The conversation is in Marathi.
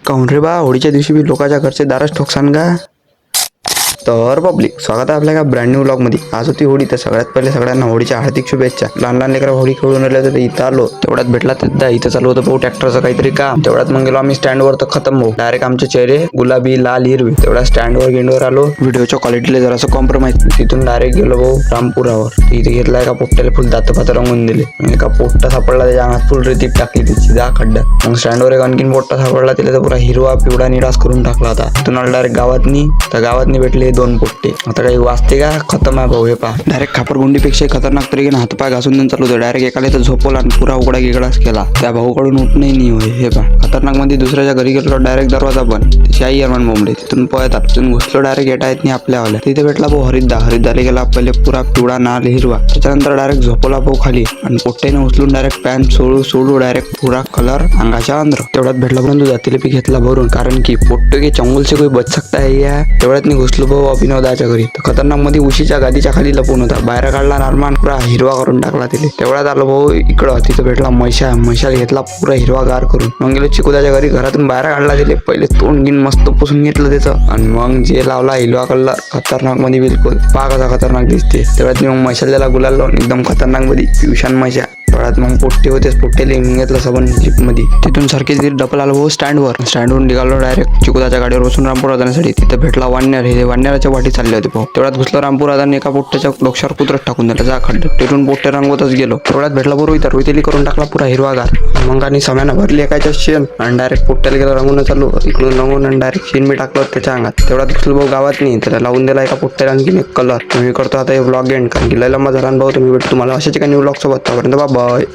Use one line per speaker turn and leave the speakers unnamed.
काऊन रे बा, होळीच्या दिवशी बी लोकांच्या घरचे दारच ठोकसान का? तर पब्लिक, स्वागत आहे आपल्या का ब्रँड न्यू व्लॉग मध्ये. आज होती होळी, तर सगळ्यात पहिले सगळ्यांना होळीच्या हार्दिक शुभेच्छा. लहान लहान लेकरं होळी खेळून आले तर इथं आलो, तेवढ्यात भेटला तिथं. इथं चालू होतं भाऊ ट्रॅक्टरचं काहीतरी काम. तेवढ्यात मग गेलो आम्ही स्टँडवर, तर खतम भाऊ. डायरेक्ट आमचे चेहरे गुलाबी, लाल, हिरवे. तेवढ्या स्टँडवर गेंडवर आलो. व्हिडिओच्या क्वालिटीला जरासं कॉम्प्रोमाइज. तिथून डायरेक्ट गेलो भाऊ रामपुरावर. इथे घेतला एका पोट्ट्याला फुल दात पात रंगून दिले. एका पोट्टा सापडला, त्याच्या अंगात फुल रेतीप टाकली त्याची जा खड्डा. मग स्टँडवर एक आणखीन पोट्टा सापडला, तिला तर पुरा हिरवा पिवळा निराश करून टाकला होता. तिथून आला डायरेक्ट गावातनी, तर गावातनी भेटले 2 पोट्टे. आता काही वाचते का? खतम आहे भाऊ. हे पहा, डायरेक्ट खापरगुंडीपेक्षा खतरनाक तरीके हातपाय घासून देऊन चालू होतं. डायरेक्ट एकाला तर झोपवला आणि पुरा उघडा गिगडाच केला. त्या भाऊकडून उठणे नाही होय. हे पहा, खतरनाक मध्ये दुसऱ्याच्या घरी गेलो, डायरेक्ट दरवाजा बंद. शाही अरमान बोंबले. तिथून पळत तिथून घुसलो, डायरेक्ट येता येत नाही आपल्या आल्या. तिथे भेटला भाऊ हरिद्दारी गेला पहिले पुरा पिवळा नाल हिरवा. त्याच्यानंतर डायरेक्ट झोपवला भाऊ खाली आणि पोट्ट्याने उचलून डायरेक्ट पॅन्ट सोडू डायरेक्ट पुरा कलर अंगाच्या अंदर. तेवढ्यात भेटला परंतु जातीले पी घेतला भरून, कारण की पोट्टे के चंगुल से कोई बच सकता है या. तेवढ्यात मी घुसलो भाऊ अभिनवदाच्या घरी. तर खतरनाक मध्ये उशीच्या गादीच्या खाली लपून होता. बाहेर काढला नारमान, पुरा हिरवा करून टाकला तिथे. तेवढ्यात आलो भाऊ इकडं. तिथं भेटला म्हशाला घेतला पुरा हिरवा गार करून. मग गेलो चिकुदाच्या घरी, घरातून बाहेर काढला तिथे. पहिले तोंड गिन मस्त पुसून घेतलं त्याचं, आणि मग जे लावला हिरवा कलर खतरनाक मध्ये बिलकुल पहा कसा खतरनाक दिसते. तेवढ्यात मी मग म्हशाला त्याला गुलाल लावून एकदम खतरनाक मध्ये पिवशान म्हशा. तेवढ्यात मग पोट्टे होतेच, पोट्टेले घेतलं सबन जीप मध्ये. तिथून सारखेच डबल आलो भाऊ स्टँडवरून निघालो डायरेक्ट चिकुदाच्या गाडीवर बसून रामपुरात जाण्यासाठी. तिथे भेटला वाण्यार. हे वाण्याराच्या वाटी चालले होते भाऊ. तेवढ्यात घुसलो रामपुरात आणि एका पोट्ट्याच्या डोक्यावर कुत्रच टाकून दिला जा खड्डे. तिथून पोट्टे रंगवतच गेलो. तेवढ्यात भेटला बरोबर इथं रोहितेली करून टाकला पुरा हिरवागार. मग आणि सम्यानं भरली एकाच्या शेण आणि डायरेक्ट पोट्ट्याला गेला रंगून चालू. इकडून रंगून आणि डायरेक्ट शेण मी टाकलं त्याच्या अंगात. तेवढ्यात घुसलो भाऊ गावात नाही, त्याला लावून दिला एका पोट्ट्याला आणखीन एक कलर. मी करतो आता हे व्लॉग एंड, कारण की लय लंबा झाला भाऊ. तुम्ही भेटतो तुम्हाला अशाच एका न्यू व्लॉग सोबत. तोपर्यंत बाय.